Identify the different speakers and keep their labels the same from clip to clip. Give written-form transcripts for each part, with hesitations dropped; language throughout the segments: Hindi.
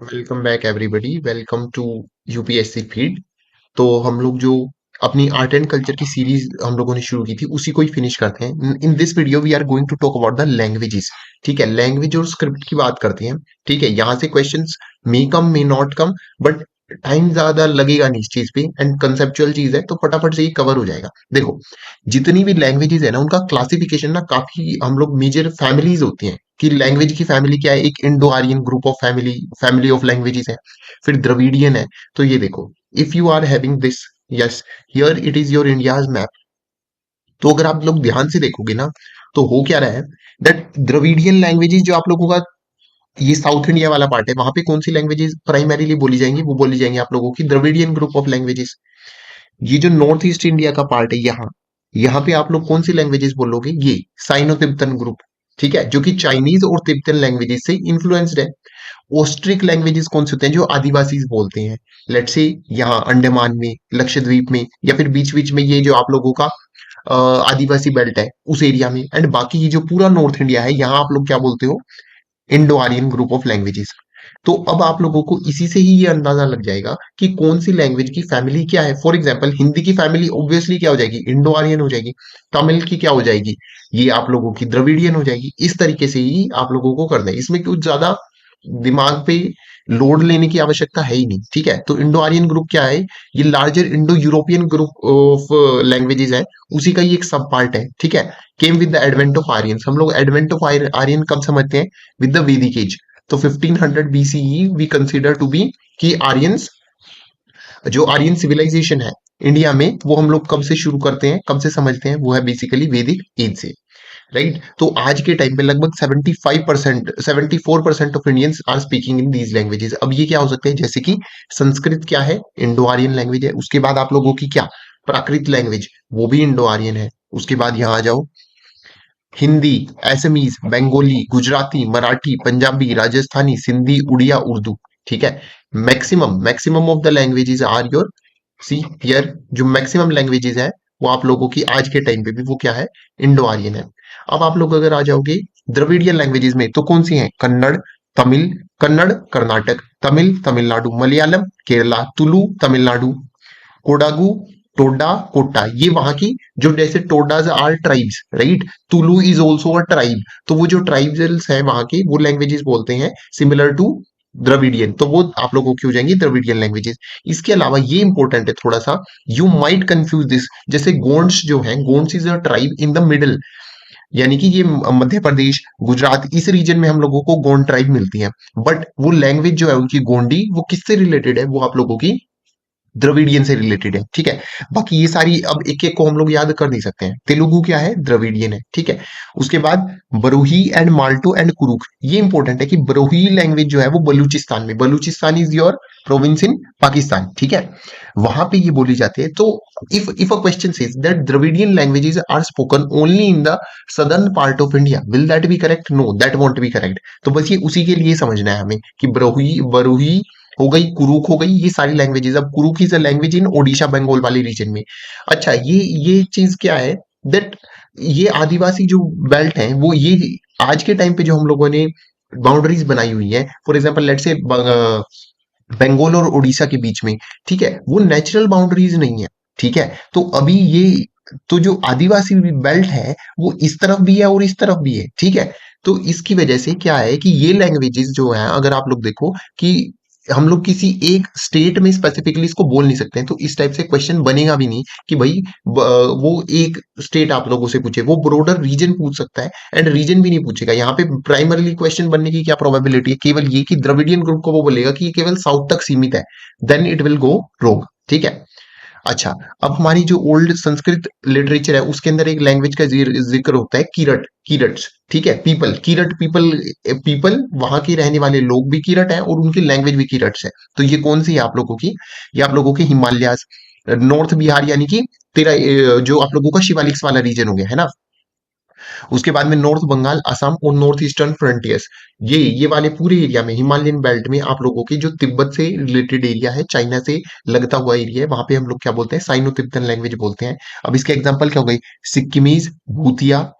Speaker 1: Welcome back everybody. Welcome to UPSC feed. तो हम लोग जो अपनी आर्ट एंड कल्चर की सीरीज हम लोगों ने शुरू की थी उसी को ही फिनिश करते हैं। In this video we are going to talk about the languages. ठीक है, लैंग्वेज और स्क्रिप्ट की बात करते हैं। ठीक है, यहाँ से questions may come may not come, but time ज्यादा लगेगा नहीं इस चीज पे एंड कंसेप्चुअल चीज है तो फटाफट से ही कवर हो जाएगा। देखो, जितनी भी लैंग्वेजेस है ना उनका क्लासिफिकेशन ना काफी हम लोग मेजर फैमिलीज होती हैं कि लैंग्वेज की फैमिली क्या है। एक Indo Aryan group of family family of languages है। फिर द्रविडियन है। तो ये देखो, if you are having this, yes, here it is your India's map. तो अगर आप लोग ध्यान से देखोगे ना तो हो क्या रहा है दैट द्रविडियन लैंग्वेजेस जो आप लोगों का ये साउथ इंडिया वाला पार्ट है, वहां पे कौन सी लैंग्वेजेस प्राइमरीली बोली जाएंगी? वो बोली जाएंगी आप लोगों की द्रविडियन ग्रुप ऑफ लैंग्वेजेस। ये जो नॉर्थ ईस्ट इंडिया का पार्ट है, यहाँ यहाँ पे आप लोग कौन सी लैंग्वेजेस बोलोगे? ये साइनो तिब्बतन ग्रुप। ठीक है, जो कि चाइनीज और तिब्बतन लैंग्वेजेस से इन्फ्लुएंस्ड है। ओस्ट्रिक लैंग्वेजेस कौन से होते हैं? जो आदिवासी बोलते हैं। लेट्स से यहाँ अंडमान में, लक्षद्वीप में, या फिर बीच बीच में ये जो आप लोगों का आदिवासी बेल्ट है उस एरिया में। एंड बाकी ये जो पूरा नॉर्थ इंडिया है, यहाँ आप लोग क्या बोलते हो? Indo Aryan group of languages. तो अब आप लोगों को इसी से ही ये अंदाजा लग जाएगा कि कौन सी लैंग्वेज की फैमिली क्या है। फॉर एग्जाम्पल, हिंदी की फैमिली ऑब्वियसली क्या हो जाएगी? इंडो आर्यन हो जाएगी। तमिल की क्या हो जाएगी? ये आप लोगों की द्रविडियन हो जाएगी। इस तरीके से ही आप लोगों को करना है, इसमें कुछ ज्यादा दिमाग पे लोड लेने की आवश्यकता है ही नहीं। ठीक है, तो इंडो आर्यन ग्रुप क्या है? ये larger Indo European group of languages है, उसी का ही एक सब पार्ट है। ठीक है, came with the advent of Aryans. हम लोग एडवेंट ऑफ आर्यन कब समझते हैं? With the Vedic age. तो 1500 BCE we consider to be कि आर्यंस, जो आर्यन सिविलाइजेशन है इंडिया में, वो हम लोग कब से शुरू करते हैं, कब से समझते हैं? वो है बेसिकली वैदिक एज से। राइट, तो आज के टाइम पे लगभग 75% 74% of Indians are speaking in these languages. अब ये क्या हो सकते हैं? जैसे कि संस्कृत क्या है? इंडो आर्यन लैंग्वेज है। उसके बाद आप लोगों की क्या? प्राकृत लैंग्वेज, वो भी इंडो आर्यन है। उसके बाद यहाँ आ जाओ, हिंदी, एसमीज, बंगाली, गुजराती, मराठी, पंजाबी, राजस्थानी, सिंधी, उड़िया, उर्दू। ठीक है, maximum maximum of the languages are your, see here, जो मैक्सिमम लैंग्वेजेस है वो आप लोगों की आज के टाइम पे भी वो क्या है? इंडो आर्यन है। अब आप लोग अगर आ जाओगे द्रविडियन लैंग्वेजेस में तो कौन सी हैं? कन्नड़, तमिल, कन्नड़ कर्नाटक, तमिल तमिलनाडु, मलयालम केरला, तुलु तमिलनाडु, कोडागु, टोडा, कोटा, ये वहां की जो, जैसे Todas are tribes, right? Tulu is also a tribe. तो वो जो ट्राइब्स है वहां के, वो लैंग्वेजेस बोलते हैं सिमिलर टू द्रविडियन। तो वो आप लोगों की हो जाएंगी द्रविडियन लैंग्वेजेस। इसके अलावा ये इंपॉर्टेंट है थोड़ा सा, यू माइट कंफ्यूज दिस। जैसे गोंड्स जो है, Gonds is a tribe in the middle, यानी कि ये मध्य प्रदेश, गुजरात, इस रीजन में हम लोगों को गोंड ट्राइब मिलती है। बट वो लैंग्वेज जो है उनकी गोंडी, वो किससे रिलेटेड है? वो आप लोगों की द्रविडियन से रिलेटेड है। ठीक है, बाकी ये सारी अब एक एक को हम लोग याद कर नहीं सकते हैं। तेलुगु क्या है? द्रविडियन है। ठीक है, उसके बाद बरूही एंड माल्टो एंड कुरुक, ये इंपॉर्टेंट है कि बरूही लैंग्वेज जो है वो बलूचिस्तान में, Baluchistan is your province in Pakistan. ठीक है, वहां पे ये बोली जाती है। तो if a question says that Dravidian languages are spoken only in the southern part of India, will that be correct? No, that won't be correct. तो बस ये उसी के लिए समझना है हमें कि बरूही बरूही हो गई, कुरुक हो गई, ये सारी लैंग्वेजेस। अब Kurukh is a language in Odisha Bengal वाले रीजन में। अच्छा, ये चीज क्या है दैट ये आदिवासी जो बेल्ट है वो ये आज के टाइम पे जो हम लोगों ने बाउंड्रीज बनाई हुई है, for example let's say Bengal और उड़ीसा के बीच में, ठीक है, वो नेचुरल बाउंड्रीज नहीं है। ठीक है, तो अभी ये, तो जो आदिवासी बेल्ट है वो इस तरफ भी है और इस तरफ भी है। ठीक है, तो इसकी वजह से क्या है कि ये लैंग्वेजेस जो है, अगर आप लोग देखो कि हम लोग किसी एक स्टेट में स्पेसिफिकली इसको बोल नहीं सकते हैं, तो इस टाइप से क्वेश्चन बनेगा भी नहीं कि भाई वो एक स्टेट आप लोगों से पूछे। वो ब्रोडर रीजन पूछ सकता है एंड रीजन भी नहीं पूछेगा। यहाँ पे प्राइमरीली क्वेश्चन बनने की क्या प्रोबेबिलिटी है? केवल ये कि द्रविडियन ग्रुप को वो बोलेगा कि ये केवल साउथ तक सीमित है, देन इट विल गो रोग। ठीक है, अच्छा, अब हमारी जो ओल्ड संस्कृत लिटरेचर है उसके अंदर एक लैंग्वेज का जिक्र होता है, कीरट, कीरट्स। ठीक है, पीपल, कीरट पीपल, पीपल वहां के रहने वाले लोग भी कीरट हैं और उनकी लैंग्वेज भी कीरट्स है। तो ये कौन सी है आप लोगों की? ये आप लोगों के हिमालयास, नॉर्थ बिहार, यानी कि तेरा जो आप लोगों का शिवालिक्स वाला रीजन हो गया है ना। उसके बाद में नॉर्थ बंगाल, असम और नॉर्थ ईस्टर्न फ्रंटियर्स, ये वाले पूरे एरिया में, हिमालयन बेल्ट में आप लोगों की जो तिब्बत से रिलेटेड एरिया है, चाइना से लगता हुआ एरिया है, वहां पे हम लोग क्या बोलते हैं? साइनो तिब्बतन लैंग्वेज बोलते हैं। अब इसके एग्जांपल क्या हो गई? सिक्किमीज, भूतिया,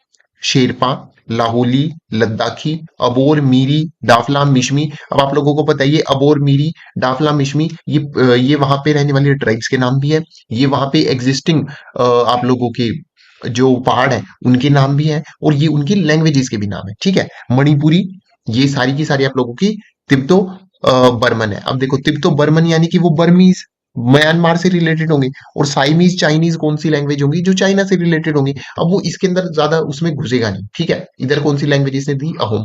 Speaker 1: शेरपा, लाहौली, लद्दाखी, अबोर, मीरी, डाफलाम, मिशमी। अब आप लोगों को पता है ये अबोर, मीरी, डाफलाम, मिशमी, ये वहां पे रहने वाले ट्राइब्स के नाम भी है। ये वहां पे एग्जिस्टिंग आप लोगों के जो पहाड़ है उनके नाम भी हैं, और ये उनकी लैंग्वेजेस के भी नाम है। ठीक है, मणिपुरी, ये सारी की सारी आप लोगों की तिब्तो बर्मन है। अब देखो तिब्तो बर्मन यानी कि वो बर्मीज, म्यांमार से रिलेटेड होंगे, और साइमीज चाइनीज कौन सी लैंग्वेज होंगी, जो चाइना से रिलेटेड होंगी। अब वो इसके अंदर ज्यादा उसमें घुसेगा नहीं। ठीक है, इधर कौन सी लैंग्वेज इसने दी, अहोम।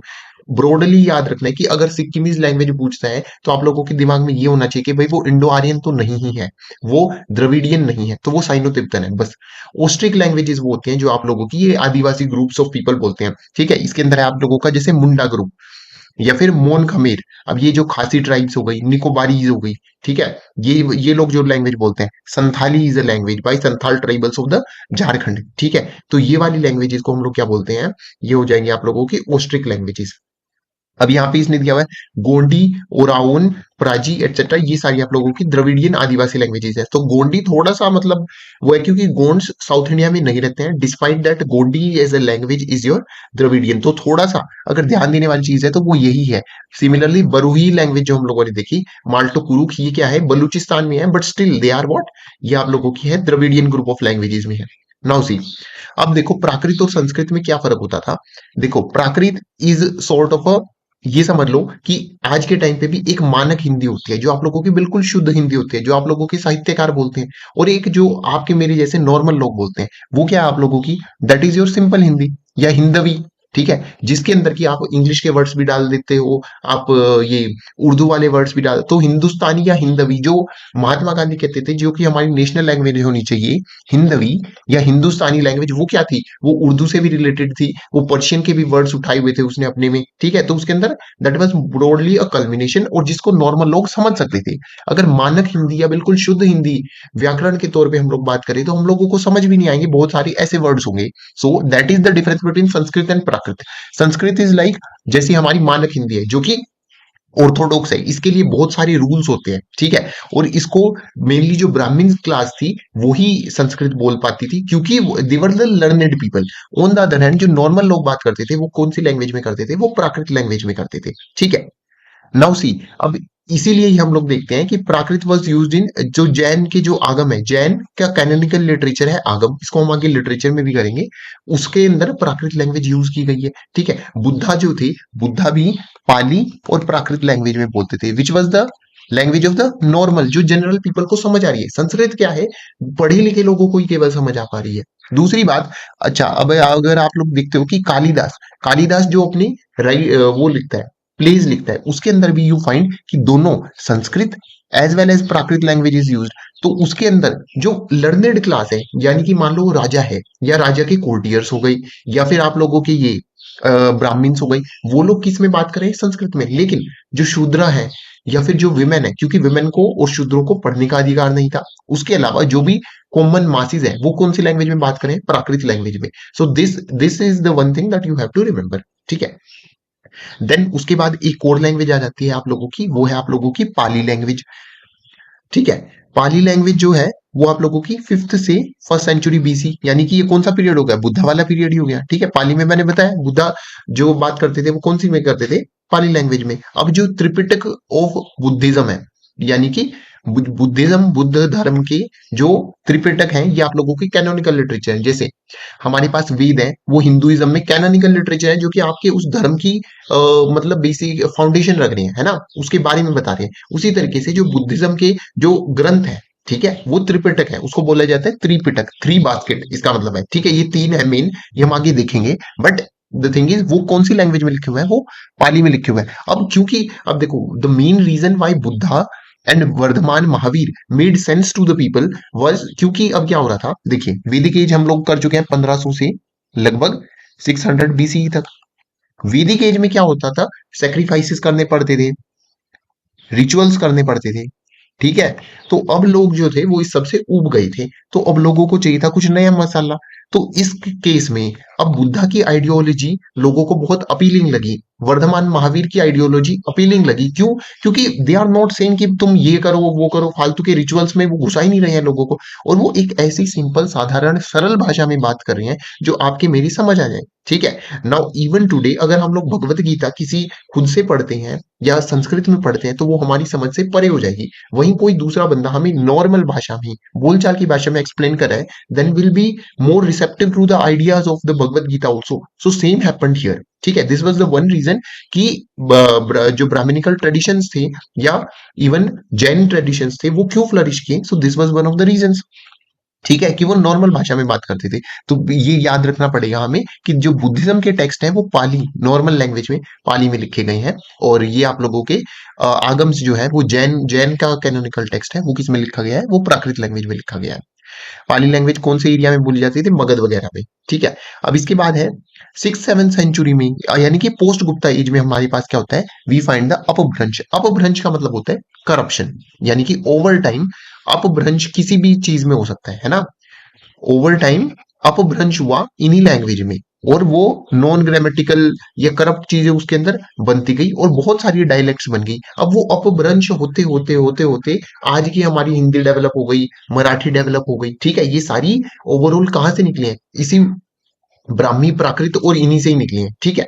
Speaker 1: ब्रॉडली याद रखना है कि अगर सिक्किमीज लैंग्वेज पूछता है तो आप लोगों के दिमाग में ये होना चाहिए कि भाई वो इंडो आर्यन तो नहीं ही है, वो द्रविडियन नहीं है, तो वो साइनो तिब्बतन है बस। ऑस्ट्रिक लैंग्वेजेस वो होती हैं जो आप लोगों की ये आदिवासी ग्रुप्स ऑफ पीपल बोलते हैं। ठीक है, इसके अंदर है आप लोगों का जैसे मुंडा ग्रुप, या फिर मोन खमेर। अब ये जो खासी ट्राइब्स हो गई, निकोबारीज हो गई। ठीक है, ये लोग जो लैंग्वेज बोलते हैं, Santhali is a language by Santhal tribals of the Jharkhand. ठीक है, तो ये वाली लैंग्वेजेस को हम लोग क्या बोलते हैं, ये हो जाएंगे आप लोगों की ऑस्ट्रिक लैंग्वेजेस। अब यहाँ पे इसने दिया हुआ है गोंडी, ओराओन, प्राजी एटसेट्रा, ये सारी आप लोगों की द्रविडियन आदिवासी लैंग्वेजेस है। तो गोंडी थोड़ा सा मतलब वो है क्योंकि गोंड्स साउथ इंडिया में नहीं रहते हैं, despite that Gondi as a language is your Dravidian. तो थोड़ा सा अगर ध्यान देने वाली चीज है तो वो यही है। सिमिलरली बरूही लैंग्वेज जो हम लोगों ने देखी, माल्टो कुरुक, ये क्या है, बलूचिस्तान में है, but still they are what, ये आप लोगों की है द्रविडियन ग्रुप ऑफ लैंग्वेजेस में है। नाउ सी, अब देखो प्राकृत और संस्कृत में क्या फर्क होता था। देखो प्राकृत इज सॉर्ट ऑफ अ, ये समझ लो कि आज के टाइम पे भी एक मानक हिंदी होती है जो आप लोगों की बिल्कुल शुद्ध हिंदी होती है, जो आप लोगों के साहित्यकार बोलते हैं, और एक जो आपके मेरे जैसे नॉर्मल लोग बोलते हैं, वो क्या है आप लोगों की, that is your simple Hindi या हिंदवी। ठीक है, जिसके अंदर की आप इंग्लिश के वर्ड्स भी डाल देते हो, आप ये उर्दू वाले वर्ड्स भी डाल, तो हिंदुस्तानी या हिंदवी जो महात्मा गांधी कहते थे जो कि हमारी नेशनल लैंग्वेज होनी चाहिए, हिंदवी या हिंदुस्तानी लैंग्वेज, वो क्या थी, वो उर्दू से भी रिलेटेड थी, वो पर्शियन के भी वर्ड्स उठाए हुए थे उसने अपने में। ठीक है, तो उसके अंदर that was broadly a culmination, और जिसको नॉर्मल लोग समझ सकते थे। अगर मानक हिंदी या बिल्कुल शुद्ध हिंदी व्याकरण के तौर पे हम लोग बात करें तो हम लोगों को समझ भी नहीं आएंगे, बहुत सारे ऐसे वर्ड्स होंगे। So that is the difference between Sanskrit and Prakrit. Sanskrit is like जैसी हमारी मानक हिंदी है जो कि ऑर्थोडॉक्स है, इसके लिए बहुत सारे रूल्स होते हैं। ठीक है, और इसको मेनली जो ब्राह्मण क्लास थी वही संस्कृत बोल पाती थी, क्योंकि they were the learned people. On the other hand जो नॉर्मल लोग बात करते थे वो कौन सी लैंग्वेज में करते थे, वो प्राकृत लैंग्वेज में करते थे। ठीक है, नाउ सी, अब इसीलिए ही हम लोग देखते हैं कि प्राकृत वॉज यूज्ड इन, जो जैन के जो आगम है, जैन का कैनोनिकल लिटरेचर है आगम, इसको हम आगे लिटरेचर में भी करेंगे, उसके अंदर प्राकृत लैंग्वेज यूज की गई है। ठीक है, बुद्धा जो थे, बुद्धा भी पाली और प्राकृत लैंग्वेज में बोलते थे, which was the language of the normal, जो जनरल पीपल को समझ आ रही है। संस्कृत क्या है, पढ़े लिखे लोगों को ही केवल समझ आ पा रही है। दूसरी बात, अच्छा अब अगर आप लोग देखते हो कि कालिदास, कालिदास जो अपनी वो लिखता है, प्लेज लिखता है, उसके अंदर भी यू फाइंड कि दोनों Sanskrit as well as Prakrit language is use. तो उसके अंदर जो लर्नेड क्लास है, यानी कि मान लो वो राजा है या राजा के कोर्टियर्स हो गई, या फिर आप लोगों के ये ब्राह्मण्स हो गई, वो लोग किस में बात करें, संस्कृत में। लेकिन जो शूद्रा है या फिर जो विमेन है, क्योंकि विमेन को और शूद्रों को पढ़ने का अधिकार नहीं था, उसके अलावा जो भी कॉमन मासिस है वो कौन सी लैंग्वेज में बात करें, प्राकृत लैंग्वेज में। So this is the one thing that you have to remember. ठीक है, देन उसके बाद एक और लैंग्वेज आ जाती है आप लोगों की, वो है आप लोगों की पाली लैंग्वेज। ठीक है, पाली लैंग्वेज जो है वो आप लोगों की 5th से 1st सेंचुरी बीसी, यानी कि ये कौन सा पीरियड हो गया, बुद्धा वाला पीरियड ही हो गया। ठीक है, पाली में मैंने बताया बुद्धा जो बात करते थे वो कौन सी में करते थे, पाली लैंग्वेज में। अब जो त्रिपिटक ऑफ बुद्धिज्म है, यानी कि बुद्धिज्म, बुद्ध धर्म के जो त्रिपिटक हैं, ये आप लोगों की कैनोनिकल लिटरेचर है। जैसे हमारे पास वेद है, वो हिंदुइज्म में कैनोनिकल लिटरेचर है, जो कि आपके उस धर्म की मतलब बेसिक फाउंडेशन रख रहे हैं, है ना, उसके बारे में बता रहे हैं। उसी तरीके से जो बुद्धिज्म के जो ग्रंथ है, ठीक है, वो त्रिपिटक है, उसको बोला जाता है त्रिपिटक, थ्री बास्केट इसका मतलब है। ठीक है, ये तीन है मेन, ये हम आगे देखेंगे। बट द थिंग इज वो कौन सी लैंग्वेज में लिखे हुए हैं, वो पाली में लिखे हुए हैं। अब क्योंकि अब देखो the main reason why Buddha and Vardhaman Mahavir made sense to the people was, क्योंकि अब क्या हो रहा था, देखिए वैदिक एज हम लोग कर चुके हैं 1500 से लगभग 600 बीसी तक। वैदिक एज में क्या होता था, सेक्रीफाइसेस करने पड़ते थे, रिचुअल्स करने पड़ते थे। ठीक है, तो अब लोग जो थे वो इस सब से ऊब गए थे, तो अब लोगों को चाहिए था कुछ नया मसाला। तो इस केस में अब बुद्धा की आइडियोलॉजी लोगों को बहुत अपीलिंग लगी, वर्धमान महावीर की आइडियोलॉजी अपीलिंग लगी। क्यों? क्योंकि दे आर नॉट सेइंग कि तुम ये करो वो करो, फालतू के रिचुअल्स में वो घुसा ही नहीं रहे हैं लोगों को, और वो एक ऐसी सिंपल साधारण सरल भाषा में बात कर रहे हैं जो आपके मेरी समझ आ जाए। ठीक है, नाउ इवन टुडे अगर हम लोग भगवत गीता किसी खुद से पढ़ते हैं या संस्कृत में पढ़ते हैं तो वो हमारी समझ से परे हो जाएगी। वहीं कोई दूसरा बंदा हमें नॉर्मल भाषा में, बोलचाल की भाषा में एक्सप्लेन कर रहा है, then will be more receptive to the ideas of the Bhagavad Gita also. So same happened here. ठीक है, this was the one reason कि जो ब्राह्मणिकल ट्रेडिशंस थे या इवन जैन ट्रेडिशंस थे वो क्यों फ्लरिश किए। So this was one of the reasons. ठीक है, कि वो नॉर्मल भाषा में बात करते थे। तो ये याद रखना पड़ेगा हमें कि जो बुद्धिज्म के टेक्स्ट हैं वो पाली, नॉर्मल लैंग्वेज में पाली में लिखे गए हैं, और ये आप लोगों के आगम्स जो है वो जैन जैन का कैनोनिकल टेक्स्ट है, वो किस में लिखा गया है, वो प्राकृत लैंग्वेज में लिखा गया है। पाली लैंग्वेज कौन से एरिया में बोली जाती थी? मगध वगैरह में। ठीक है, अब इसके बाद है 6th-7th सेंचुरी में, यानी कि पोस्ट गुप्ता एज में हमारे पास क्या होता है, वी फाइंड द अपभ्रंश। अपभ्रंश का मतलब होता है करप्शन, यानी कि ओवर टाइम अपभ्रंश किसी भी चीज में हो सकता है ना। ओवर टाइम अपभ्रंश हुआ इन्हीं लैंग्वेज में, और वो नॉन ग्रामेटिकल या करप्ट चीजें उसके अंदर बनती गई और बहुत सारी डायलेक्ट्स बन गई। अब वो अपभ्रंश होते होते होते होते आज की हमारी हिंदी डेवलप हो गई, मराठी डेवलप हो गई। ठीक है, ये सारी ओवरऑल कहाँ से निकली है? इसी ब्राह्मी, प्राकृत और इन्हीं से ही निकली है। ठीक है,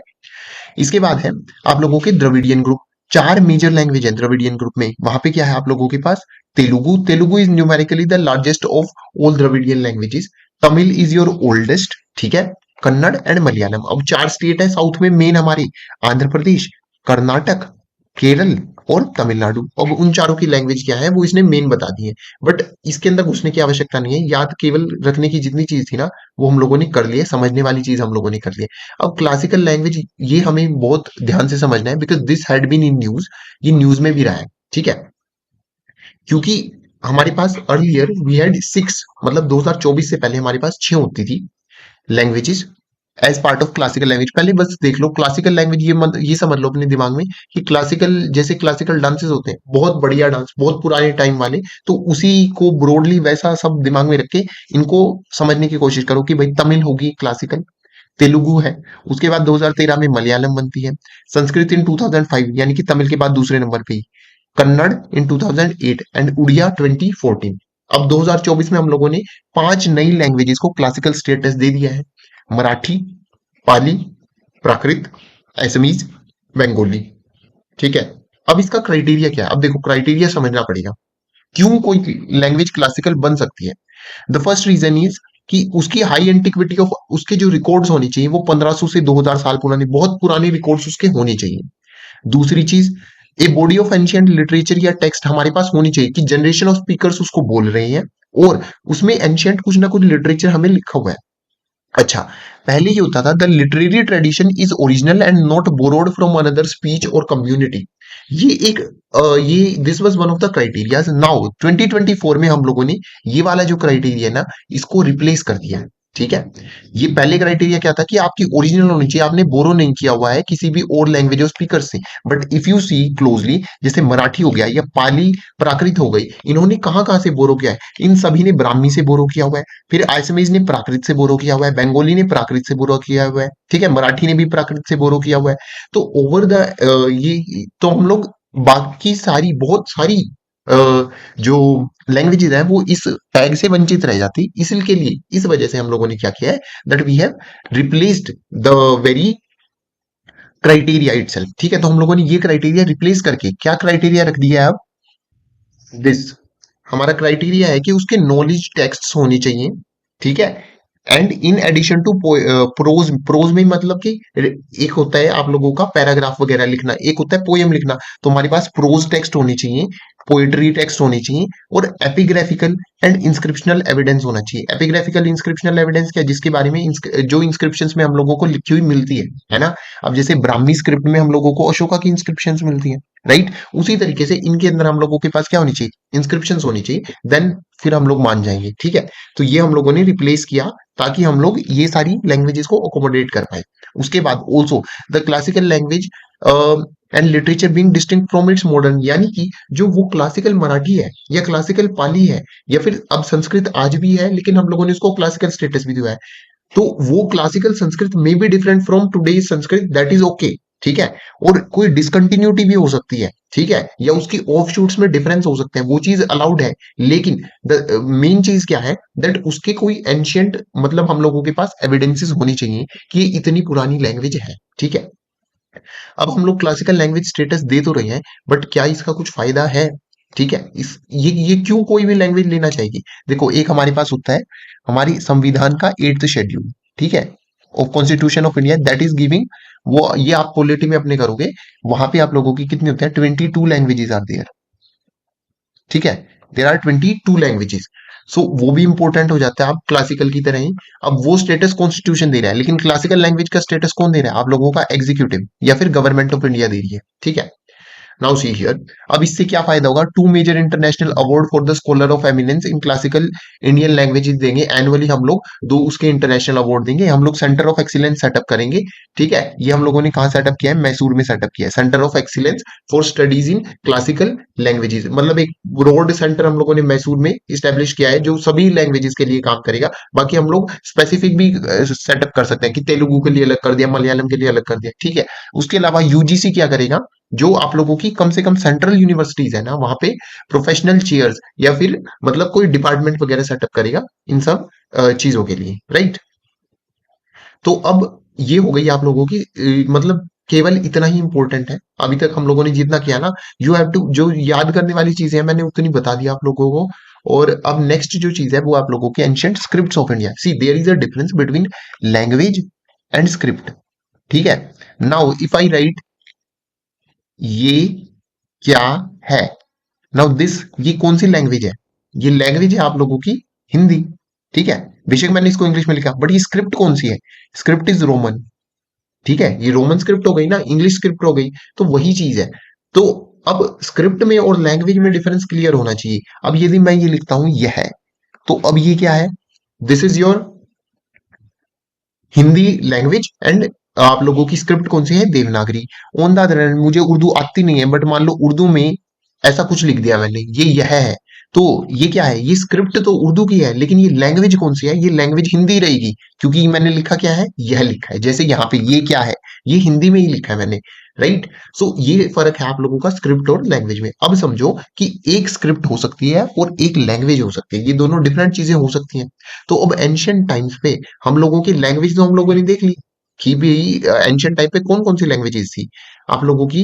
Speaker 1: इसके बाद है आप लोगों के द्रविडियन ग्रुप। 4 मेजर लैंग्वेज है द्रविडियन ग्रुप में। वहां पे क्या है आप लोगों के पास? Telugu. Telugu is numerically the largest of all Dravidian languages. Tamil is your oldest. ठीक है, कन्नड़ एंड मलयालम। अब 4 स्टेट है साउथ में मेन हमारे, आंध्र प्रदेश, कर्नाटक, केरल और तमिलनाडु। अब उन चारों की लैंग्वेज क्या है वो इसने मेन बता दी है, बट इसके अंदर घुसने की आवश्यकता नहीं है। याद केवल रखने की जितनी चीज थी ना वो हम लोगों ने कर ली है, समझने वाली चीज हम लोगों ने कर ली है। अब क्लासिकल लैंग्वेज, ये हमें बहुत ध्यान से समझना है, because this had been in news, ये न्यूज में भी रहा है। ठीक है, क्योंकि हमारे पास अर्लियर वी हैड 6, मतलब 2024 से पहले हमारे पास 6 होती थी languages as part of classical language. पहले बस देख लो क्लासिकल लैंग्वेज, ये समझ लो अपने दिमाग में कि क्लासिकल, जैसे क्लासिकल डांसेस होते हैं, बहुत बढ़िया डांस, बहुत पुराने टाइम वाले, तो उसी को ब्रॉडली वैसा सब दिमाग में रख के इनको समझने की कोशिश करो कि भाई तमिल होगी क्लासिकल, तेलुगु है, उसके बाद 2013 में मलयालम बनती है, संस्कृत इन 2005 यानी कि तमिल के बाद दूसरे नंबर पे ही, कन्नड़ इन 2008 एंड उड़िया 2014। अब 2024 में हम लोगों ने 5 नई लैंग्वेजेस को क्लासिकल स्टेटस दे दिया है, मराठी, पाली, प्राकृत, असमीज, बंगाली। ठीक है, अब इसका क्राइटेरिया क्या है? अब देखो क्राइटेरिया समझना पड़ेगा क्यों कोई लैंग्वेज क्लासिकल बन सकती है। द फर्स्ट रीजन इज कि उसकी हाई एंटिक्विटी ऑफ, उसके जो रिकॉर्ड्स होने चाहिए वो 1500 से 2000 साल पुराने, बहुत पुराने रिकॉर्ड्स उसके होने चाहिए। दूसरी चीज, a body of ancient literature या टेक्स्ट हमारे पास होनी चाहिए कि जनरेशन ऑफ स्पीकर्स उसको बोल रहे हैं और उसमें एंशियंट कुछ ना कुछ लिटरेचर हमें लिखा हुआ है। अच्छा, पहले ये होता था the literary tradition is original and not borrowed from another speech और कम्युनिटी। ये एक ये this was one of the criterias. Now 2024 में हम लोगों ने ये वाला जो क्राइटेरिया है ना इसको रिप्लेस कर दिया है। ठीक है, ये पहले क्राइटेरिया क्या था कि आपकी ओरिजिनल होनी चाहिए, आपने बोरो नहीं किया हुआ है किसी भी और लैंग्वेज और स्पीकर से। But if you see closely, जैसे मराठी हो गया या पाली, प्राकृत हो गई, इन्होंने कहाँ कहाँ से बोरो किया है? इन सभी ने ब्राह्मी से बोरो किया हुआ है, फिर असमीज ने प्राकृत से बोरो किया हुआ है, बंगाली ने प्राकृत से बोरो किया हुआ है, ठीक है, मराठी ने भी प्राकृत से बोरो किया हुआ है। तो ओवर द ये तो हम लोग बाकी सारी बहुत सारी अ, जो लैंग्वेजेस है वो इस टैग से वंचित रह जाती। इसके लिए इस वजह से हम लोगों ने क्या किया है, that we have replaced the very criteria itself. ठीक है, तो हम लोगों ने ये क्राइटेरिया रिप्लेस करके क्या क्राइटेरिया रख दिया है अब, दिस हमारा क्राइटेरिया है कि उसके नॉलेज टेक्स्ट्स होने चाहिए। ठीक है, and in addition to prose. Prose में मतलब कि एक होता है आप लोगों का पैराग्राफ वगैरह लिखना, एक होता है पोएम लिखना, तो हमारे पास प्रोज टेक्स्ट होनी चाहिए, पोएट्री टेक्स्ट होनी चाहिए, और एपिग्राफिकल एंड इंस्क्रिप्शनल एविडेंस होना चाहिए। एपिग्राफिकल इंस्क्रिप्शनल एविडेंस क्या, जिसके बारे में जो इंस्क्रिप्शंस में हम लोगों को लिखी हुई मिलती है ना। अब जैसे ब्राह्मी स्क्रिप्ट में हम लोगों को अशोका की इंस्क्रिप्शंस मिलती है, राइट, उसी तरीके से इनके अंदर हम लोगों के पास क्या होनी चाहिए, इंस्क्रिप्शंस होनी चाहिए, देन फिर हम लोग मान जाएंगे। ठीक है, तो ये हम लोगों ने रिप्लेस किया ताकि हम लोग ये सारी लैंग्वेजेस को अकोमोडेट कर पाए। उसके बाद also the classical language and literature being distinct from its modern, यानी कि जो वो क्लासिकल मराठी है या क्लासिकल पाली है या फिर अब संस्कृत आज भी है लेकिन हम लोगों ने उसको क्लासिकल स्टेटस भी दिया है, तो वो classical Sanskrit may be different from today's Sanskrit, that is okay. ठीक है, और कोई डिसकंटिन्यूटी भी हो सकती है, ठीक है, या उसकी ऑफशूट्स में डिफरेंस हो सकते हैं, वो चीज अलाउड है। लेकिन द मेन चीज क्या है, दैट उसके कोई एंशियंट मतलब हम लोगों के पास एविडेंसेस होनी चाहिए कि ये इतनी पुरानी लैंग्वेज है, ठीक है। अब हम लोग क्लासिकल लैंग्वेज स्टेटस दे तो रहे हैं, बट क्या इसका कुछ फायदा है? ठीक है, इस ये क्यों कोई भी लैंग्वेज लेना चाहिए? देखो, एक हमारे पास होता है हमारी संविधान का 8th शेड्यूल, ठीक है, of constitution of India, that is giving, वो ये आप पॉलिटी में अपने करोगे, वहां पे आप लोगों की कितनी होते हैं, 22 लैंग्वेजेस आर देयर, ठीक है, देर आर 22 लैंग्वेजेस। सो वो भी इंपॉर्टेंट हो जाता है आप क्लासिकल की तरह ही। अब वो स्टेटस कॉन्स्टिट्यूशन दे रहा है, लेकिन क्लासिकल लैंग्वेज का स्टेटस कौन दे रहा है? आप लोगों का एग्जीक्यूटिव या फिर गवर्नमेंट ऑफ इंडिया दे रही है, ठीक है। नाउ सी हियर, अब इससे क्या फायदा होगा? 2 major international award for the scholar of eminence in classical Indian languages देंगे एनुअली, हम लोग 2 उसके इंटरनेशनल अवार्ड देंगे, हम लोग सेंटर ऑफ एक्सीलेंस सेटअप करेंगे, ठीक है। ये हम लोगों ने कहाँ सेटअप किया है? मैसूर में सेटअप किया है, centre of excellence for studies in classical languages, मतलब एक ब्रॉड सेंटर हम लोगों ने मैसूर में इस्टेब्लिश किया है जो सभी लैंग्वेजेस के लिए काम करेगा। बाकी हम लोग स्पेसिफिक भी सेटअप कर सकते हैं कि तेलुगु के लिए अलग कर दिया, मलयालम के लिए अलग कर दिया, ठीक है। उसके अलावा यूजीसी क्या करेगा? जो आप लोगों की कम से कम सेंट्रल यूनिवर्सिटीज है ना, वहां पे प्रोफेशनल चेयर्स या फिर मतलब कोई डिपार्टमेंट वगैरह सेटअप करेगा इन सब चीजों के लिए, राइट। तो अब ये हो गई आप लोगों की मतलब केवल इतना ही इंपॉर्टेंट है अभी तक हम लोगों ने जितना किया ना। यू हैव टू, जो याद करने वाली चीजें हैं मैंने उतनी बता दी आप लोगों को। और अब नेक्स्ट जो चीज है वो आप लोगों के ancient scripts of India. See there is a difference between language and script, ठीक है। नाउ इफ आई राइट ये क्या है, नाउ दिस, ये कौन सी लैंग्वेज है? ये लैंग्वेज है आप लोगों की हिंदी, ठीक है। बेशक मैंने इसको इंग्लिश में लिखा, बट ये स्क्रिप्ट कौन सी है? स्क्रिप्ट इज रोमन, ठीक है। ये रोमन स्क्रिप्ट हो गई ना, इंग्लिश स्क्रिप्ट हो गई, तो वही चीज है। तो अब स्क्रिप्ट में और लैंग्वेज में डिफरेंस क्लियर होना चाहिए। अब यदि मैं ये लिखता हूं यह है, तो अब ये क्या है? This is your Hindi language and आप लोगों की स्क्रिप्ट कौन सी है? Devanagari. On the other hand, मुझे उर्दू आती नहीं है, बट मान लो उर्दू में ऐसा कुछ लिख दिया मैंने, ये यह है, तो ये क्या है? ये स्क्रिप्ट तो उर्दू की है, लेकिन ये लैंग्वेज कौन सी है? ये लैंग्वेज हिंदी रहेगी, क्योंकि मैंने लिखा क्या है? यह लिखा है। जैसे यहाँ पे ये क्या है? ये हिंदी में ही लिखा है मैंने, राइट। सो ये फर्क है आप लोगों का स्क्रिप्ट और लैंग्वेज में। अब समझो कि एक स्क्रिप्ट हो सकती है और एक लैंग्वेज हो सकती है, ये दोनों डिफरेंट चीजें हो सकती हैं। तो अब एंशियंट टाइम्स पे हम लोगों की लैंग्वेज तो हम लोगों ने देख ली कि भी एंशियंट टाइम पे कौन कौन सी लैंग्वेजेस थी। आप लोगों की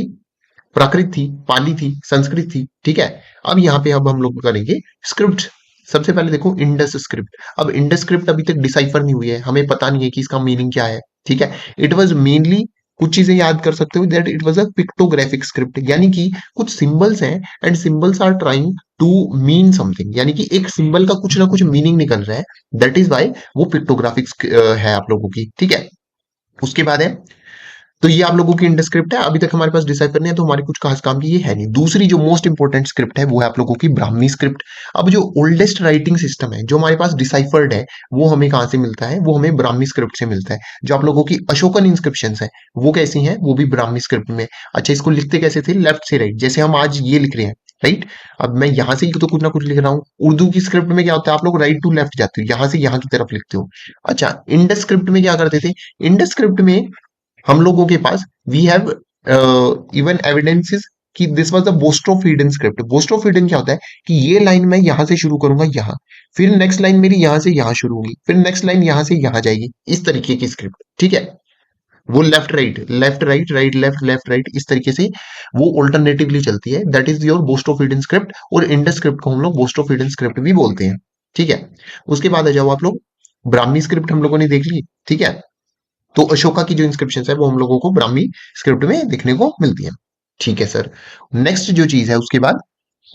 Speaker 1: प्राकृत थी, पाली थी, संस्कृत थी, ठीक है। अब यहाँ पे अब हम लोग करेंगे स्क्रिप्ट। सबसे पहले देखो इंडस स्क्रिप्ट। अब इंडस स्क्रिप्ट अभी तक डिसाइफर नहीं हुई है, हमें पता नहीं है कि इसका मीनिंग क्या है, ठीक है। इट वाज मेनली, कुछ चीजें याद कर सकते हो, that it was a pictographic script, यानी कि कुछ सिंबल्स हैं and symbols are trying to mean something, यानी कि एक सिंबल का कुछ ना कुछ मीनिंग निकल रहा है, दैट इज वाई वो पिक्टोग्राफिक है आप लोगों की, ठीक है। उसके बाद है, तो ये आप लोगों की इंडस स्क्रिप्ट है। अभी तक हमारे पास डिसाइफर नहीं है, तो हमारे कुछ खास काम की ये है नहीं। दूसरी जो मोस्ट इंपॉर्टेंट स्क्रिप्ट है वो है आप लोगों की ब्राह्मी स्क्रिप्ट। अब जो ओल्डेस्ट राइटिंग सिस्टम है जो हमारे पास डिसाइफर्ड है, वो हमें कहाँ से मिलता है? वो हमें ब्राह्मी स्क्रिप्ट से मिलता है। जो आप लोगों की अशोकन इंस्क्रिप्शन है वो कैसी हैं? वो भी ब्राह्मी स्क्रिप्ट में। अच्छा, इसको लिखते कैसे थे? लेफ्ट से राइट, जैसे हम आज ये लिख रहे हैं, राइट। अब मैं यहां से ही तो कुछ ना कुछ लिख रहा हूँ। उर्दू की स्क्रिप्ट में क्या होता है? आप लोग राइट टू लेफ्ट जाते हो, यहां से यहां की तरफ लिखते हो। अच्छा, इंडस स्क्रिप्ट में क्या करते थे? इंडस स्क्रिप्ट में हम लोगों के पास वी हैव इवन एविडेंसेस कि दिस वाज द बोस्ट्रोफिडन स्क्रिप्ट। बोस्ट्रोफिडन क्या होता है कि ये लाइन मैं यहां से शुरू करूंगा, यहां, फिर नेक्स्ट लाइन मेरी यहां से यहां शुरू होगी, फिर नेक्स्ट लाइन यहां से यहां जाएगी, इस तरीके की स्क्रिप्ट, ठीक है। वो left right, left right, right left, left right, इस तरीके से वो ऑल्टरनेटिवली चलती है। That is your boustrophedon script. और इंडस स्क्रिप्ट को हम लोग बोस्ट्रोफिडन स्क्रिप्ट भी बोलते हैं, ठीक है। उसके बाद आ जाओ आप लोग, ब्राह्मी स्क्रिप्ट हम लोगों ने देख ली, ठीक है। तो अशोका की जो इंस्क्रिप्शन है वो हम लोगों को ब्राह्मी स्क्रिप्ट में देखने को मिलती है, ठीक है सर। नेक्स्ट जो चीज है उसके बाद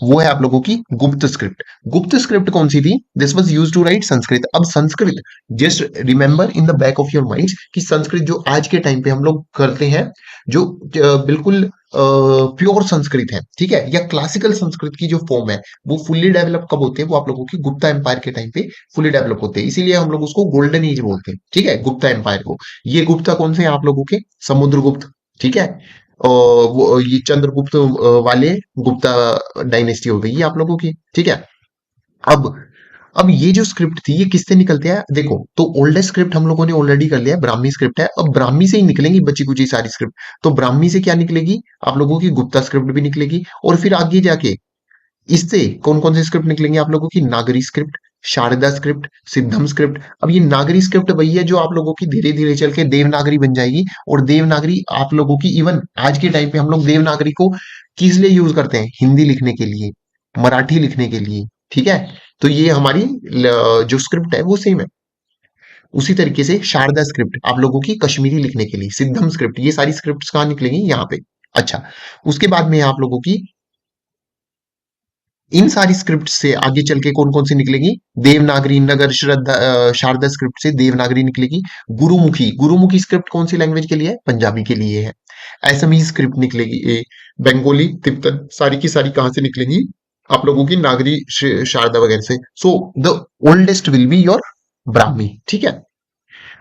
Speaker 1: वो है आप लोगों की गुप्त स्क्रिप्ट। गुप्त स्क्रिप्ट कौन सी थी? This was used to write Sanskrit. अब Sanskrit, just remember in the back of your mind कि संस्कृत जो आज के टाइम पे हम लोग करते हैं, जो बिल्कुल प्योर संस्कृत है, ठीक है, या क्लासिकल संस्कृत की जो फॉर्म है, वो फुल्ली डेवलप कब होते हैं? वो आप लोगों की गुप्ता एम्पायर के टाइम पे फुल्ली डेवलप होते हैं, इसीलिए हम लोग उसको गोल्डन एज बोलते हैं, ठीक है, गुप्ता एम्पायर को। ये गुप्ता कौन से हैं आप लोगों के? समुद्रगुप्त, ठीक है। और वो ये चंद्रगुप्त वाले गुप्ता डायनेस्टी हो गई ये आप लोगों की, ठीक है। अब अब ये जो स्क्रिप्ट थी ये किससे निकलती है देखो, तो ओल्डेस्ट स्क्रिप्ट हम लोगों ने ऑलरेडी कर लिया है, ब्राह्मी स्क्रिप्ट है। अब ब्राह्मी से ही निकलेंगी बची कुची सारी स्क्रिप्ट। तो ब्राह्मी से क्या निकलेगी, आप लोगों की गुप्ता स्क्रिप्ट भी निकलेगी, और फिर आगे जाके इससे कौन कौन से स्क्रिप्ट निकलेंगे आप लोगों की, नागरी स्क्रिप्ट, शारदा स्क्रिप्ट, सिद्धम स्क्रिप्ट। अब ये नागरी स्क्रिप्ट वही है जो आप लोगों की धीरे धीरे चल के देवनागरी बन जाएगी। और देवनागरी आप लोगों की, इवन आज के टाइम पे हम लोग देवनागरी को किस लिए यूज करते हैं, हिंदी लिखने के लिए, मराठी लिखने के लिए, ठीक है। तो ये हमारी जो स्क्रिप्ट है वो सेम है। उसी तरीके से शारदा स्क्रिप्ट आप लोगों की कश्मीरी लिखने के लिए, सिद्धम स्क्रिप्ट, ये सारी स्क्रिप्ट कहाँ निकलेंगी, यहाँ पे। अच्छा, उसके बाद में आप लोगों की इन सारी स्क्रिप्ट से आगे चल के कौन कौन सी निकलेगी, देवनागरी, नगर श्रद्धा, शारदा स्क्रिप्ट से देवनागरी निकलेगी। गुरुमुखी, गुरुमुखी स्क्रिप्ट कौन सी लैंग्वेज के लिए है, पंजाबी के लिए है। असमीज स्क्रिप्ट निकलेगी, बंगाली, तिब्बतन, सारी की सारी कहां से निकलेंगी, आप लोगों की नागरी, शारदा वगैरह से। So the oldest will be your Brahmi, ठीक है।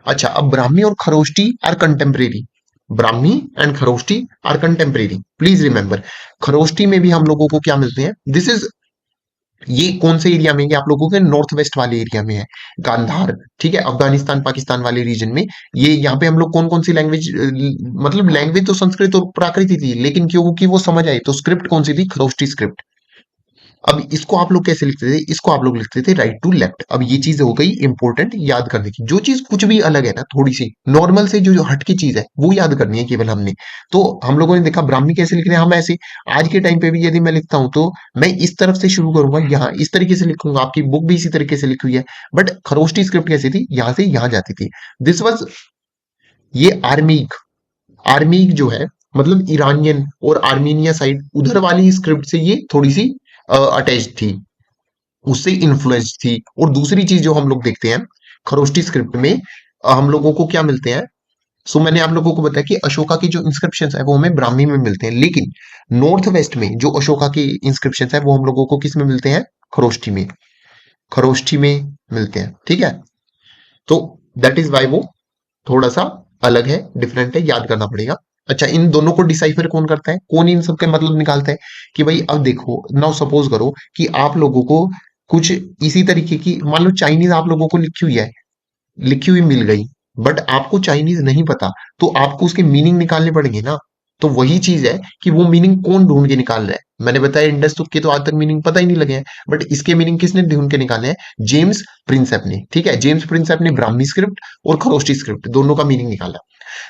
Speaker 1: अच्छा, अब ब्राह्मी और Kharosthi are contemporary. Brahmi and Kharosthi are contemporary, please remember. Kharosthi में भी हम लोगों को क्या मिलते हैं, दिस इज, ये कौन से एरिया में है, ये आप लोगों के नॉर्थ वेस्ट वाले एरिया में है, गांधार, ठीक है, अफगानिस्तान पाकिस्तान वाले रीजन में। ये यहाँ पे हम लोग कौन कौन सी लैंग्वेज, मतलब लैंग्वेज तो संस्कृत और प्राकृत ही थी, लेकिन क्योंकि वो समझ आई तो स्क्रिप्ट कौन सी थी, खरोष्टी स्क्रिप्ट। अब इसको आप लोग कैसे लिखते थे, इसको आप लोग लिखते थे राइट टू लेफ्ट। अब ये चीज हो गई इंपॉर्टेंट याद करने की, जो चीज कुछ भी अलग है ना, थोड़ी सी नॉर्मल से जो जो हट की चीज है वो याद करनी है केवल हमने। तो हम लोगों ने देखा ब्राह्मी कैसे लिख रहे हैं, हम ऐसे आज के टाइम पे भी यदि मैं लिखता हूं तो मैं इस तरफ से शुरू करूंगा, यहाँ इस तरीके से लिखूंगा, आपकी बुक भी इसी तरीके से लिखी हुई है। बट खरोष्टी स्क्रिप्ट कैसी थी, यहाँ से यहाँ जाती थी। दिस वॉज, ये आर्मीक, आर्मीक जो है मतलब ईरानियन और आर्मीनिया साइड उधर वाली स्क्रिप्ट से ये थोड़ी सी अटैच थी, उससे इन्फ्लुएंस थी। और दूसरी चीज जो हम लोग देखते हैं खरोष्टी स्क्रिप्ट में, हम लोगों को क्या मिलते हैं। सो मैंने आप लोगों को बताया कि अशोका की जो इंस्क्रिप्शन है वो हमें ब्राह्मी में मिलते हैं, लेकिन नॉर्थ वेस्ट में जो अशोका की इंस्क्रिप्शन है वो हम लोगों को किस में मिलते हैं, खरोष्ठी में, खरोष्ठी में मिलते हैं, ठीक है। तो दैट इज वाई वो थोड़ा सा अलग है, डिफरेंट है, याद करना पड़ेगा। अच्छा, इन दोनों को डिसाइफर कौन करता है, कौन इन सब के मतलब निकालता है, कि भाई अब देखो, नाउ सपोज करो कि आप लोगों को कुछ इसी तरीके की, मान लो चाइनीज आप लोगों को लिखी हुई है, लिखी हुई मिल गई, बट आपको चाइनीज नहीं पता, तो आपको उसके मीनिंग निकालने पड़ेंगे ना। तो वही चीज है कि वो मीनिंग कौन ढूंढ के निकाल रहा है। मैंने बताया इंडस तुक्के तो आज तक मीनिंग पता ही नहीं लगे हैं, बट इसके मीनिंग किसने ढूंढ के निकाले हैं, जेम्स प्रिंसेप ने, ठीक है। जेम्स प्रिंसेप ने ब्राह्मी स्क्रिप्ट और खरोष्टी स्क्रिप्ट दोनों का मीनिंग निकाला।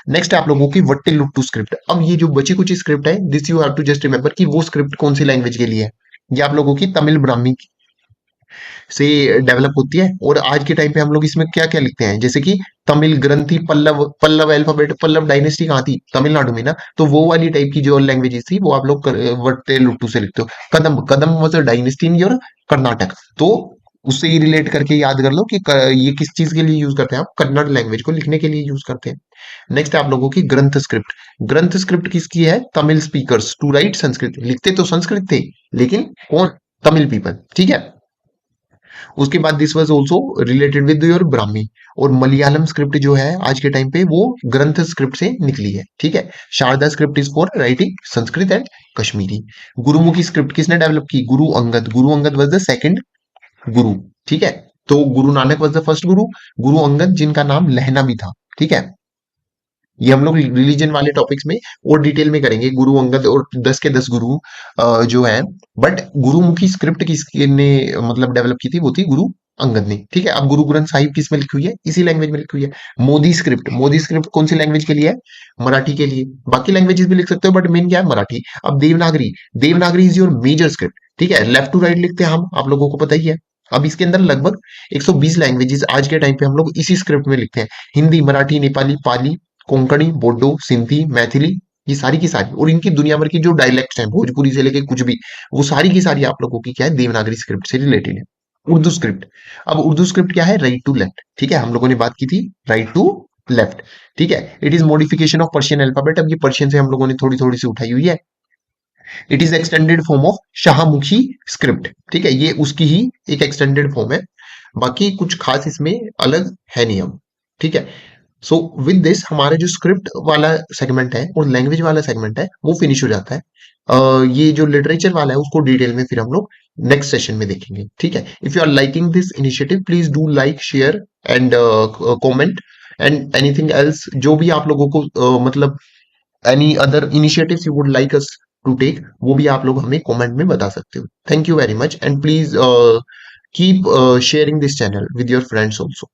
Speaker 1: नेक्स्ट है आप लोगों की वट्टे लुट्टू स्क्रिप्ट। अब ये जो बची कुछ स्क्रिप्ट है, this you have to just remember कि वो स्क्रिप्ट कौन सी लैंग्वेज के लिए है। ये आप लोगों की तमिल ब्राह्मी से डेवलप होती है। और आज के टाइम पे हम लोग इसमें क्या क्या लिखते हैं, जैसे कि तमिल ग्रंथि, पल्लव, पल्लव अल्फाबेट, पल्लव डायनेस्टी कहाँ थी, तमिलनाडु में ना। तो वो वाली टाइप की जो लैंग्वेजेस थी वो आप लोग वट्टे लुट्टू से लिखते हो। Kadam, Kadam was a dynasty in your Karnataka, तो उससे ही रिलेट करके याद कर लो कि ये किस चीज के लिए यूज करते हैं, आप कन्नड़ लैंग्वेज को लिखने के लिए यूज करते हैं। नेक्स्ट है आप लोगों की ग्रंथ स्क्रिप्ट। ग्रंथ स्क्रिप्ट किसकी है, Tamil speakers to write Sanskrit, लिखते तो संस्कृत थे लेकिन कौन, तमिल पीपल, ठीक है। उसके बाद this was also related with your Brahmi. और मलयालम स्क्रिप्ट जो है आज के टाइम पे वो ग्रंथ स्क्रिप्ट से निकली है, ठीक है। Sharada script is for writing Sanskrit and Kashmiri. Gurmukhi script किसने डेवलप की, Guru Angad, Guru Angad was the second गुरु, ठीक है। तो Guru Nanak was the first गुरु, गुरु अंगद जिनका नाम लहना भी था, ठीक है। ये हम लोग रिलीजन वाले टॉपिक्स में और डिटेल में करेंगे, गुरु अंगद और 10 के 10 गुरु जो है। बट गुरुमुखी स्क्रिप्ट किसने मतलब डेवलप की थी, वो थी गुरु अंगद ने, ठीक है। अब गुरु ग्रंथ साहिब किस में लिखी हुई है, इसी लैंग्वेज में लिखी हुई है। मोदी स्क्रिप्ट, मोदी स्क्रिप्ट कौन सी लैंग्वेज के लिए है, मराठी के लिए। बाकी लैंग्वेजेस भी लिख सकते हो बट मेन क्या है, मराठी। अब Devanagari, Devanagari is your major script, ठीक है। लेफ्ट टू राइट लिखते हैं हम, आप लोगों को पता ही है। अब इसके अंदर लगभग 120 लैंग्वेजेस आज के टाइम पे हम लोग इसी स्क्रिप्ट में लिखते हैं। हिंदी, मराठी, नेपाली, पाली, कोंकणी, बोडो, सिंधी, मैथिली, ये सारी की सारी, और इनकी दुनिया भर की जो डायलेक्ट्स हैं भोजपुरी से लेके कुछ भी, वो सारी की सारी आप लोगों की क्या है, देवनागरी स्क्रिप्ट से रिलेटेड है। उर्दू स्क्रिप्ट, अब उर्दू स्क्रिप्ट क्या है, राइट टू लेफ्ट, ठीक है। हम लोगों ने बात की थी राइट टू लेफ्ट, ठीक है। It is modification of Persian alphabet. अब ये पर्शियन से हम लोगों ने थोड़ी थोड़ी सी उठाई हुई है। It is extended form of Shahmukhi script, ठीक है। ये उसकी ही एक एक्सटेंडेड फॉर्म है, बाकी कुछ खास इसमें अलग है नहीं हम, ठीक है। सो विद दिस हमारा जो स्क्रिप्ट वाला सेगमेंट है और लैंग्वेज वाला सेगमेंट है वो फिनिश हो जाता है। ये जो लिटरेचर वाला है उसको डिटेल में फिर हम लोग नेक्स्ट सेशन में देखेंगे, ठीक है। If you are liking this initiative please do like, share and comment and anything else, जो भी आप लोगों को मतलब any other initiatives you would like us to take, वो भी आप लोग हमें कमेंट में बता सकते हो। Thank you very much and please keep sharing this channel with your friends also.